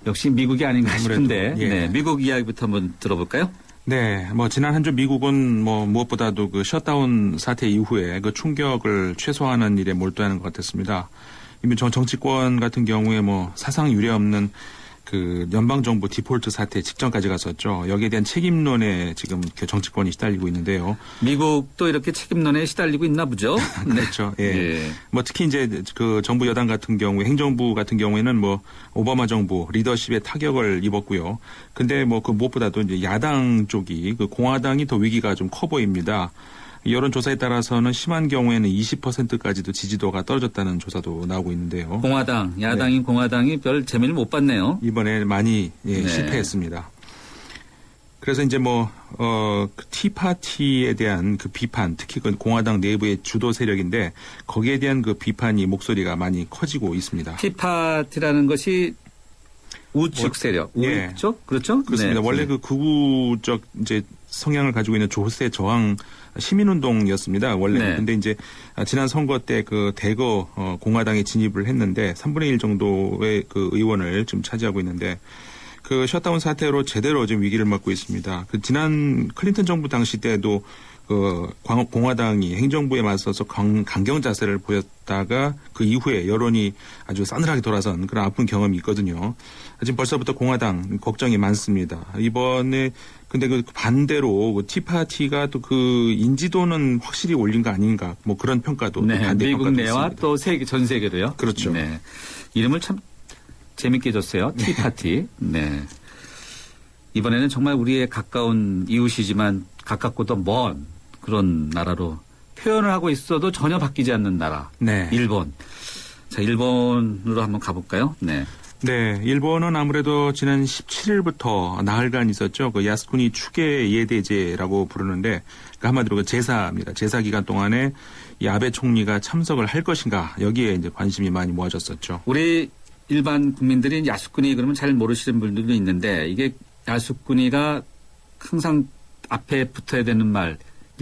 역시 미국이 아닌가 싶은데 예. 네, 미국 이야기부터 한번 들어볼까요? 네, 지난 한 주 미국은 무엇보다도 그 셧다운 사태 이후에 그 충격을 최소화하는 일에 몰두하는 것 같았습니다. 이미 정치권 같은 경우에 사상 유례 없는 그 연방정부 디폴트 사태 직전까지 갔었죠. 여기에 대한 책임론에 지금 정치권이 시달리고 있는데요. 미국도 이렇게 책임론에 시달리고 있나 보죠. 그렇죠. 예. 뭐 특히 이제 그 정부 여당 같은 경우에 행정부 같은 경우에는 뭐 오바마 정부 리더십에 타격을 입었고요. 근데 뭐 그 무엇보다도 이제 야당 쪽이 그 공화당이 더 위기가 좀 커 보입니다. 여론조사에 따라서는 심한 경우에는 20%까지도 지지도가 떨어졌다는 조사도 나오고 있는데요. 공화당, 야당인 공화당이 별 재미를 못 봤네요. 이번에 많이 실패했습니다. 그래서 이제 그 티파티에 대한 그 비판, 특히 그 공화당 내부의 주도 세력인데 거기에 대한 그 비판이 목소리가 많이 커지고 있습니다. 티파티라는 것이 우측 세력, 우측 그렇죠? 그렇습니다. 네. 원래 그 극우적 이제 성향을 가지고 있는 조세 저항 시민운동이었습니다. 원래. 네. 근데 이제 지난 선거 때 그 대거 공화당에 진입을 했는데 3분의 1 정도의 그 의원을 지금 차지하고 있는데 그 셧다운 사태로 제대로 지금 위기를 맞고 있습니다. 그 지난 클린턴 정부 당시 때도 그 공화당이 행정부에 맞서서 강경 자세를 보였다가 그 이후에 여론이 아주 싸늘하게 돌아선 그런 아픈 경험이 있거든요. 지금 벌써부터 공화당 걱정이 많습니다. 이번에 근데 그 반대로 그 티파티가 또 그 인지도는 확실히 올린 거 아닌가 뭐 그런 평가도 반대 미국 평가도 내와 있습니다. 또 세계 전 세계로요. 그렇죠. 네. 이름을 참 재밌게 줬어요. 티파티. 네. 이번에는 정말 우리의 가까운 이웃이지만 가깝고도 먼 그런 나라로 표현을 하고 있어도 전혀 바뀌지 않는 나라. 네. 일본. 자, 일본으로 한번 가볼까요? 네. 네, 일본은 아무래도 지난 17일부터 나흘간 있었죠. 그 야스쿠니 추계 예대제라고 부르는데 그 한마디로 그 제사입니다. 제사 기간 동안에 이 아베 총리가 참석을 할 것인가 여기에 이제 관심이 많이 모아졌었죠. 우리 일반 국민들이 야스쿠니 그러면 잘 모르시는 분들도 있는데 이게 야스쿠니가 항상 앞에 붙어야 되는 말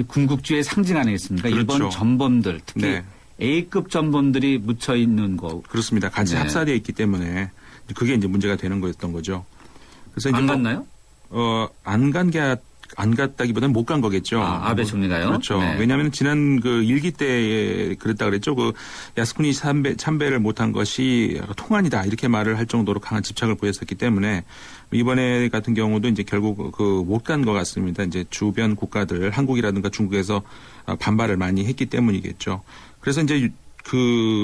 군국주의의 상징 아니겠습니까? 그렇죠. 일본 전범들 특히 네. A급 전범들이 묻혀 있는 거. 그렇습니다. 같이 합사되어 있기 때문에 그게 이제 문제가 되는 거였던 거죠. 그래서 이제 안 갔나요? 안 갔다기보다는 못 간 거겠죠. 아베 총리가요? 그렇죠. 네. 왜냐하면 지난 그 일기 때 그랬다 그랬죠. 그 야스쿠니 참배를 못한 것이 통한이다 이렇게 말을 할 정도로 강한 집착을 보였었기 때문에 이번에 같은 경우도 이제 결국 그 못 간 것 같습니다. 이제 주변 국가들 한국이라든가 중국에서 반발을 많이 했기 때문이겠죠. 그래서 이제 그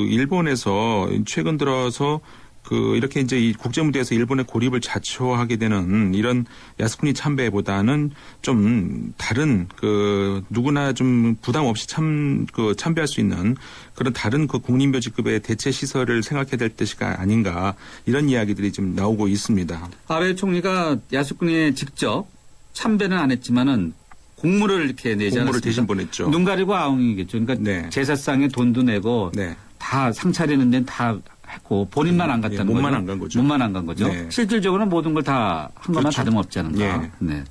일본에서 최근 들어서 그 이렇게 이제 이 국제 무대에서 일본의 고립을 자초하게 되는 이런 야스쿠니 참배보다는 좀 다른 그 누구나 좀 부담 없이 참배할 수 있는 그런 다른 그 국립묘지급의 대체 시설을 생각해야 될 때가 아닌가 이런 이야기들이 지금 나오고 있습니다. 아베 총리가 야스쿠니에 직접 참배는 안 했지만은 공물을 이렇게 내지 않았습니까? 공물을 대신 보냈죠. 눈 가리고 아웅이겠죠. 그러니까 제사상에 돈도 내고 다 상 차리는 데는 다 했고 본인만 안 갔다는 거죠. 몸만 안 간 거죠. 몸만 안 간 거죠. 네. 실질적으로는 모든 걸 다 한 것만 그렇죠. 다름없지 않은가. 예. 네.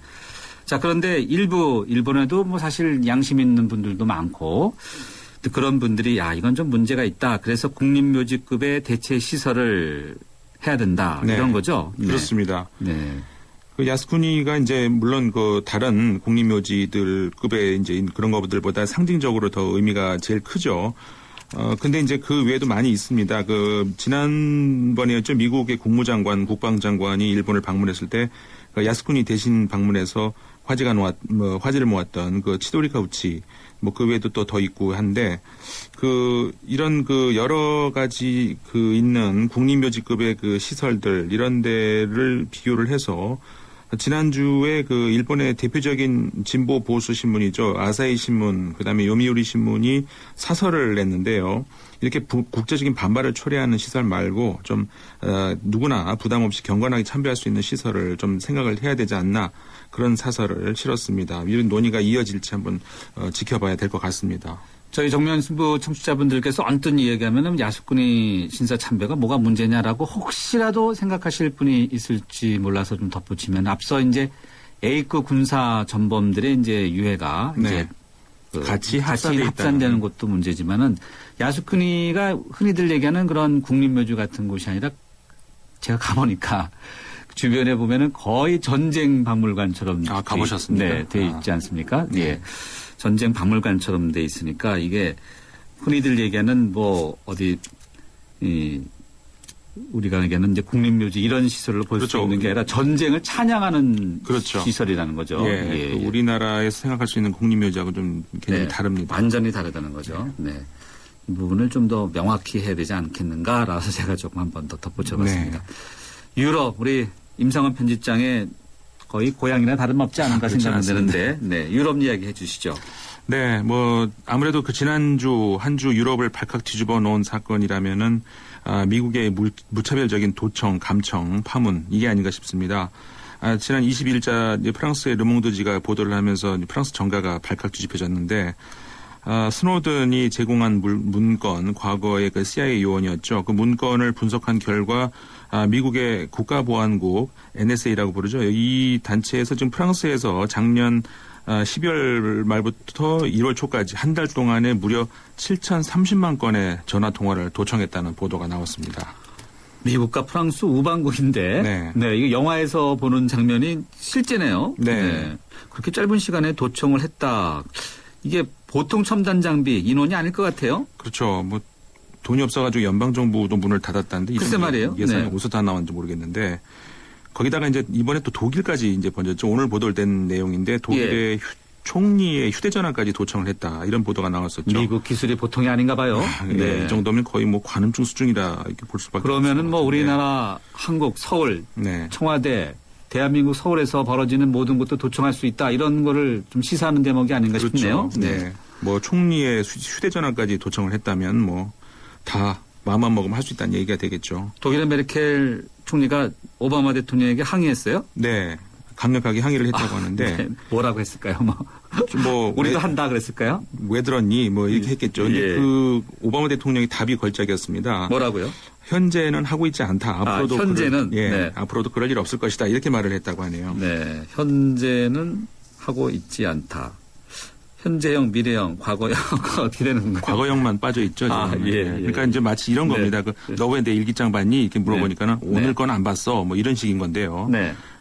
자, 그런데 일본에도 뭐 사실 양심 있는 분들도 많고 그런 분들이 이건 좀 문제가 있다. 그래서 국립묘지급의 대체 시설을 해야 된다. 네. 이런 거죠. 네. 그렇습니다. 네. 그 야스쿠니가 이제 물론 그 다른 국립묘지들급의 이제 그런 것들보다 상징적으로 더 의미가 제일 크죠. 근데 이제 그 외에도 많이 있습니다. 그 지난번이었죠. 미국의 국무장관, 국방장관이 일본을 방문했을 때 그 야스쿠니 대신 방문해서 화제를 모았던 그 치도리카 우치 뭐 그 외에도 또 더 있고 한데 그 이런 그 여러 가지 그 있는 국립묘지급의 그 시설들 이런 데를 비교를 해서 지난주에 그 일본의 대표적인 진보 보수 신문이죠. 아사히 신문, 그다음에 요미우리 신문이 사설을 냈는데요. 이렇게 국제적인 반발을 초래하는 시설 말고 좀 누구나 부담 없이 경건하게 참배할 수 있는 시설을 좀 생각을 해야 되지 않나 그런 사설을 실었습니다. 이런 논의가 이어질지 한번 지켜봐야 될 것 같습니다. 저희 정면신부 청취자분들께서 언뜻 이야기하면 야스쿠니 신사 참배가 뭐가 문제냐라고 혹시라도 생각하실 분이 있을지 몰라서 좀 덧붙이면 앞서 이제 A급 군사 전범들의 이제 유해가 이제 같이 합산되는 것도 문제지만은 야스쿠니가 흔히들 얘기하는 그런 국립묘지 같은 곳이 아니라 제가 가보니까 주변에 보면은 거의 전쟁 박물관처럼 가보셨습니까? 네, 돼 있지 않습니까? 예. 전쟁 박물관처럼 돼 있으니까 이게 흔히들 얘기하는 뭐 어디 우리가에게는 이제 국립묘지 이런 시설을 볼 수 그렇죠. 있는 게 아니라 전쟁을 찬양하는 그렇죠. 시설이라는 거죠. 예, 그 우리나라에서 생각할 수 있는 국립묘지하고 좀 굉장히 다릅니다. 완전히 다르다는 거죠. 네. 이 부분을 좀 더 명확히 해야 되지 않겠는가라서 제가 조금 한 번 더 덧붙여봤습니다. 유럽 우리 임상원 편집장의 거의 고향이나 다름없지 않은가 생각은 드는데 네, 유럽 이야기 해주시죠. 네, 뭐 아무래도 그 지난주 한 주 유럽을 발칵 뒤집어 놓은 사건이라면은 미국의 무차별적인 도청, 감청, 파문 이게 아닌가 싶습니다. 지난 22일자 프랑스의 르몽드지가 보도를 하면서 프랑스 정가가 발칵 뒤집혀졌는데 스노든이 제공한 문건, 과거의 그 CIA 요원이었죠. 그 문건을 분석한 결과 미국의 국가보안국 NSA라고 부르죠. 이 단체에서 지금 프랑스에서 작년 12월 말부터 1월 초까지 한 달 동안에 무려 7,030만 건의 전화 통화를 도청했다는 보도가 나왔습니다. 미국과 프랑스 우방국인데, 네, 이거 영화에서 보는 장면이 실제네요. 네. 그렇게 짧은 시간에 도청을 했다. 이게 보통 첨단 장비 인원이 아닐 것 같아요. 그렇죠. 뭐 돈이 없어가지고 연방 정부도 문을 닫았다는데 글쎄 말이에요. 예산이 어디서 다 나왔는지 모르겠는데 거기다가 이제 이번에 또 독일까지 이제 번졌죠. 오늘 보도된 내용인데 독일의 총리의 휴대전화까지 도청을 했다 이런 보도가 나왔었죠. 미국 기술이 보통이 아닌가 봐요. 네. 이 정도면 거의 뭐 관음증 수준이라 이렇게 볼 수밖에. 그러면은 뭐 우리나라 한국 서울 청와대 대한민국 서울에서 벌어지는 모든 것도 도청할 수 있다 이런 거를 좀 시사하는 대목이 아닌가 그렇죠. 싶네요. 네. 뭐 총리의 휴대전화까지 도청을 했다면 뭐 다 마음만 먹으면 할 수 있다는 얘기가 되겠죠. 독일의 메르켈 총리가 오바마 대통령에게 항의했어요? 네. 강력하게 항의를 했다고 하는데. 네. 뭐라고 했을까요? 뭐 우리도 한다 그랬을까요? 왜 들었니? 뭐 이렇게 했겠죠. 근데 그 오바마 대통령의 답이 걸작이었습니다. 뭐라고요? 현재는 하고 있지 않다. 앞으로도 현재는 앞으로도 그럴 일 없을 것이다. 이렇게 말을 했다고 하네요. 네. 현재는 하고 있지 않다. 현재형, 미래형, 과거형 어떻게 되는 건가요? 과거형만 빠져 있죠. 그러니까 이제 마치 이런 겁니다. 너 왜 내 일기장 봤니? 이렇게 물어보니까는 오늘 건 안 봤어. 뭐 이런 식인 건데요.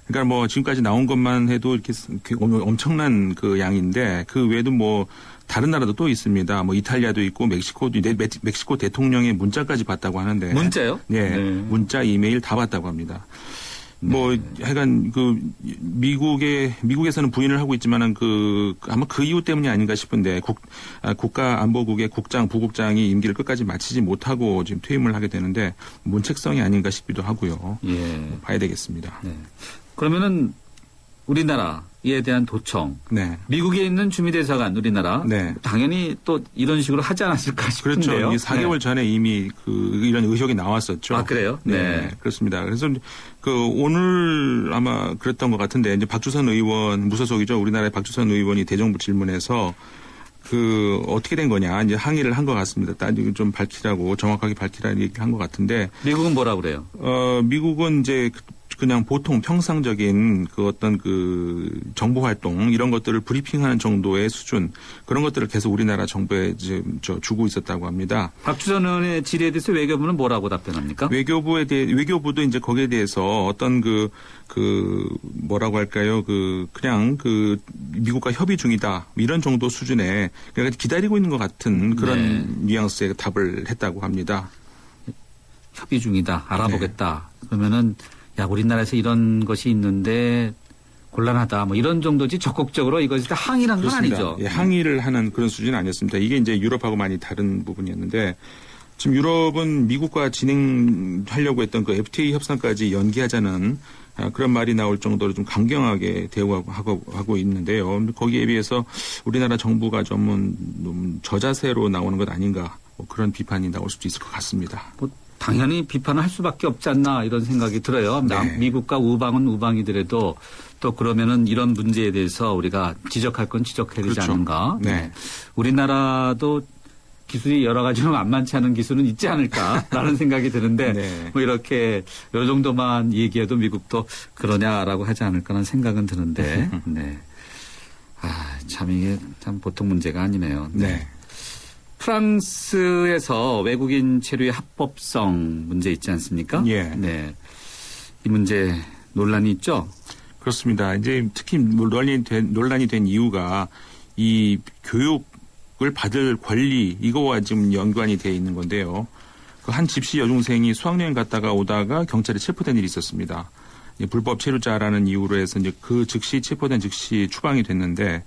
그러니까 뭐 지금까지 나온 것만 해도 이렇게 엄청난 그 양인데 그 외에도 뭐 다른 나라도 또 있습니다. 뭐 이탈리아도 있고 멕시코도 멕시코 대통령의 문자까지 봤다고 하는데. 문자요? 네. 문자, 이메일 다 봤다고 합니다. 뭐 하여간 그 미국에서는 부인을 하고 있지만은 아마 그 이유 때문이 아닌가 싶은데 국가안보국의 국장, 부국장이 임기를 끝까지 마치지 못하고 지금 퇴임을 하게 되는데 문책성이 아닌가 싶기도 하고요. 봐야 되겠습니다. 그러면은 우리나라에 대한 도청, 미국에 있는 주미대사관 우리나라 당연히 또 이런 식으로 하지 않았을까 싶은데요. 그렇죠. 4개월 전에 이미 이런 의혹이 나왔었죠. 아 그래요? 네, 그렇습니다. 그래서 오늘 아마 그랬던 것 같은데 이제 박주선 의원 무소속이죠. 우리나라의 박주선 의원이 대정부 질문에서 어떻게 된 거냐 이제 항의를 한 것 같습니다. 좀 밝히라고 정확하게 밝히라는 얘기를 한 것 같은데. 미국은 뭐라 그래요? 미국은 이제 그냥 보통 평상적인 어떤 정보 활동 이런 것들을 브리핑하는 정도의 수준 그런 것들을 계속 우리나라 정부에 주고 있었다고 합니다. 박주선 의원의 질의에 대해서 외교부는 뭐라고 답변합니까? 외교부도 이제 거기에 대해서 어떤 뭐라고 할까요? 그냥 미국과 협의 중이다 이런 정도 수준의 그러니까 기다리고 있는 것 같은 그런 뉘앙스의 답을 했다고 합니다. 협의 중이다. 알아보겠다. 그러면은 야, 우리나라에서 이런 것이 있는데 곤란하다. 뭐 이런 정도지 적극적으로 이것이 다 항의를 한 건 아니죠. 항의를 하는 그런 수준은 아니었습니다. 이게 이제 유럽하고 많이 다른 부분이었는데 지금 유럽은 미국과 진행하려고 했던 FTA 협상까지 연기하자는 그런 말이 나올 정도로 좀 강경하게 대우하고 있는데요. 거기에 비해서 우리나라 정부가 좀 저자세로 나오는 것 아닌가 뭐 그런 비판이 나올 수도 있을 것 같습니다. 당연히 비판을 할 수밖에 없지 않나 이런 생각이 들어요. 미국과 우방은 우방이더라도 또 그러면은 이런 문제에 대해서 우리가 지적할 건 지적해야 되지 않은가. 우리나라도 기술이 여러 가지로 만만치 않은 기술은 있지 않을까라는 생각이 드는데 뭐 이렇게 이 정도만 얘기해도 미국도 그러냐라고 하지 않을까라는 생각은 드는데 참 이게 참 보통 문제가 아니네요. 프랑스에서 외국인 체류의 합법성 문제 있지 않습니까? 이 문제 논란이 있죠? 그렇습니다. 이제 특히 논란이 된 이유가 이 교육을 받을 권리 이거와 지금 연관이 돼 있는 건데요. 그 한 집시 여중생이 수학여행 갔다가 오다가 경찰에 체포된 일이 있었습니다. 불법 체류자라는 이유로 해서 이제 그 즉시 체포된 즉시 추방이 됐는데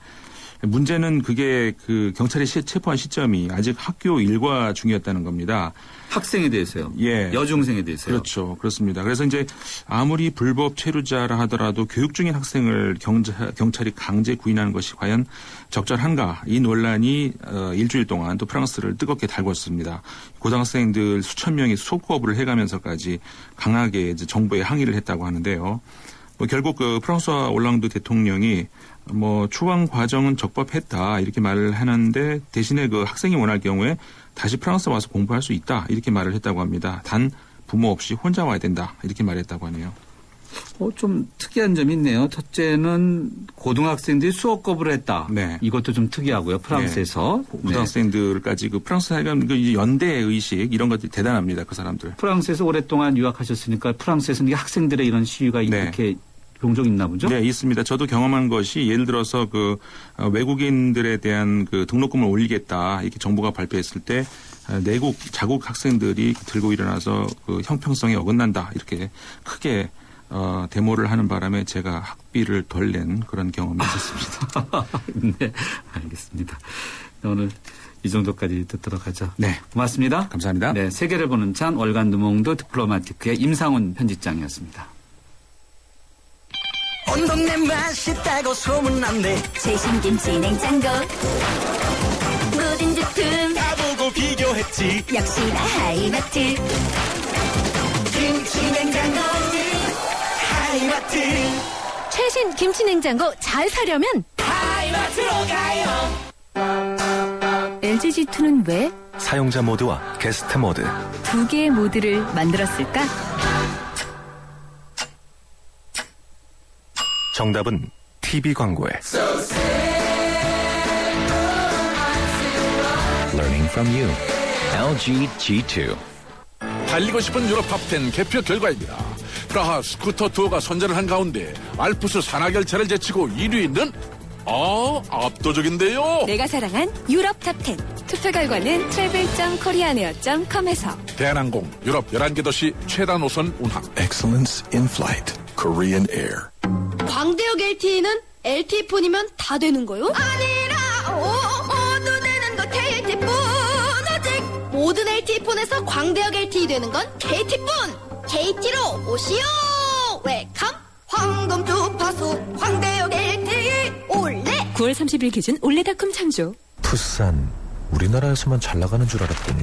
문제는 그게 그 경찰에 체포한 시점이 아직 학교 일과 중이었다는 겁니다. 학생에 대해서요? 예. 여중생에 대해서요? 그렇죠. 그렇습니다. 그래서 이제 아무리 불법 체류자라 하더라도 교육 중인 학생을 경찰이 강제 구인하는 것이 과연 적절한가 이 논란이 일주일 동안 또 프랑스를 뜨겁게 달궜습니다. 고등학생들 수천 명이 수거부를 해가면서까지 강하게 이제 정부에 항의를 했다고 하는데요. 결국 그 프랑스와 올랑드 대통령이 추방 과정은 적법했다 이렇게 말을 하는데 대신에 그 학생이 원할 경우에 다시 프랑스 와서 공부할 수 있다 이렇게 말을 했다고 합니다. 단 부모 없이 혼자 와야 된다 이렇게 말했다고 하네요. 좀 특이한 점이 있네요. 첫째는 고등학생들이 수업 거부를 했다. 네. 이것도 좀 특이하고요. 프랑스에서. 네. 고등학생들까지 그 프랑스 사회가 그 연대 의식 이런 것들이 대단합니다. 그 사람들. 프랑스에서 오랫동안 유학하셨으니까 프랑스에서는 학생들의 이런 시위가 이렇게 종종 있나 보죠? 네, 있습니다. 저도 경험한 것이 예를 들어서 그 외국인들에 대한 그 등록금을 올리겠다 이렇게 정부가 발표했을 때 내국 자국 학생들이 들고 일어나서 그 형평성에 어긋난다 이렇게 크게 데모를 하는 바람에 제가 학비를 덜 낸 그런 경험이 있었습니다. 네, 알겠습니다. 오늘 이 정도까지 듣도록 하죠. 네, 고맙습니다. 감사합니다. 네, 세계를 보는 찬 월간 르몽드 디플로마티크의 임상훈 편집장이었습니다. 온 동네 맛있다고 소문난대 최신 김치 냉장고 모든 제품 다 보고 비교했지 역시나 하이마트 김치 냉장고 하이마트 최신 김치 냉장고 잘 사려면 하이마트로 가요. LG G2는 왜 사용자 모드와 게스트 모드 두 개의 모드를 만들었을까? 정답은 TV 광고에 Learning from you LG G2 달리고 싶은 유럽 탑10 개표 결과입니다. 프라하 스쿠터 투어가 선전을 한 가운데 알프스 산악열차를 제치고 1위는 압도적인데요. 내가 사랑한 유럽 탑10 투표 결과는 travel.koreaneer.com에서 대한항공 유럽 11개 도시 최다 노선 운항 Excellence in flight Korean Air. 광대역 LTE는 LTE폰이면 다 되는 거요? 아니라 모두 되는 거 KT뿐 오직 모든 LTE폰에서 광대역 LTE 되는 건 KT뿐 KT로 오시오 웰컴 황금 주파수 광대역 LTE 올레 9월 30일 기준 올레닷컴 참조. 푸산 우리나라에서만 잘 나가는 줄 알았더니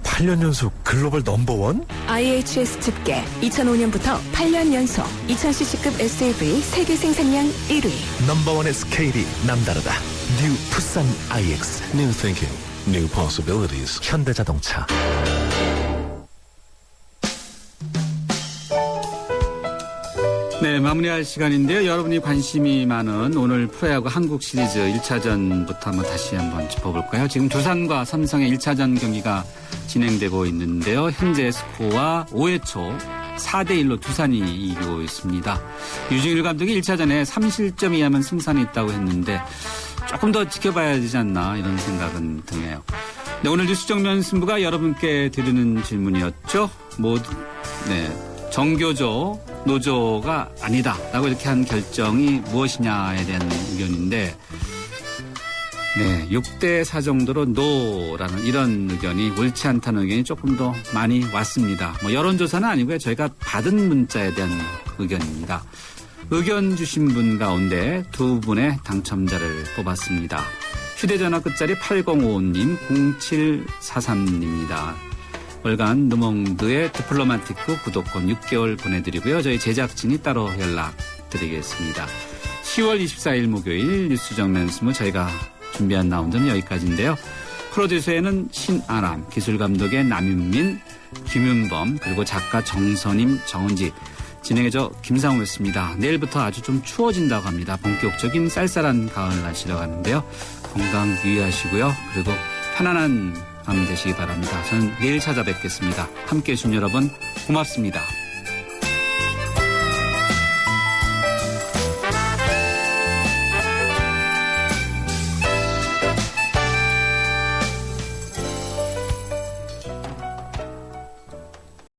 8년 연속 글로벌 넘버원? IHS 집계 2005년부터 8년 연속 2000cc급 SUV 세계 생산량 1위. 넘버원의 스케일이 남다르다. 뉴 푸산 IX. New thinking, new possibilities. 현대자동차. 네, 마무리할 시간인데요. 여러분이 관심이 많은 오늘 프로야구 한국 시리즈 1차전부터 한번 다시 한번 짚어볼까요? 지금 두산과 삼성의 1차전 경기가 진행되고 있는데요. 현재 스코어 5회 초 4대1로 두산이 이기고 있습니다. 유중일 감독이 1차전에 3실점 이하면 승산이 있다고 했는데 조금 더 지켜봐야 되지 않나 이런 생각은 드네요. 네, 오늘 뉴스 정면 승부가 여러분께 드리는 질문이었죠. 정교조, 노조가 아니다라고 이렇게 한 결정이 무엇이냐에 대한 의견인데 6대4 정도로 노라는 이런 의견이 옳지 않다는 의견이 조금 더 많이 왔습니다. 여론조사는 아니고요. 저희가 받은 문자에 대한 의견입니다. 의견 주신 분 가운데 두 분의 당첨자를 뽑았습니다. 휴대전화 끝자리 8055님, 0743님입니다. 월간 르몽드의 디플로마티크 구독권 6개월 보내드리고요. 저희 제작진이 따로 연락드리겠습니다. 10월 24일 목요일 뉴스 정면 승부 저희가 준비한 라운드는 여기까지인데요. 프로듀서에는 신아람, 기술감독의 남윤민, 김윤범, 그리고 작가 정선임, 정은지, 진행의 저 김상우였습니다. 내일부터 아주 좀 추워진다고 합니다. 본격적인 쌀쌀한 가을 날씨라고 하는데요. 건강 유의하시고요. 그리고 편안한 밤 되시기 바랍니다. 저는 내일 찾아뵙겠습니다. 함께해 주신 여러분 고맙습니다.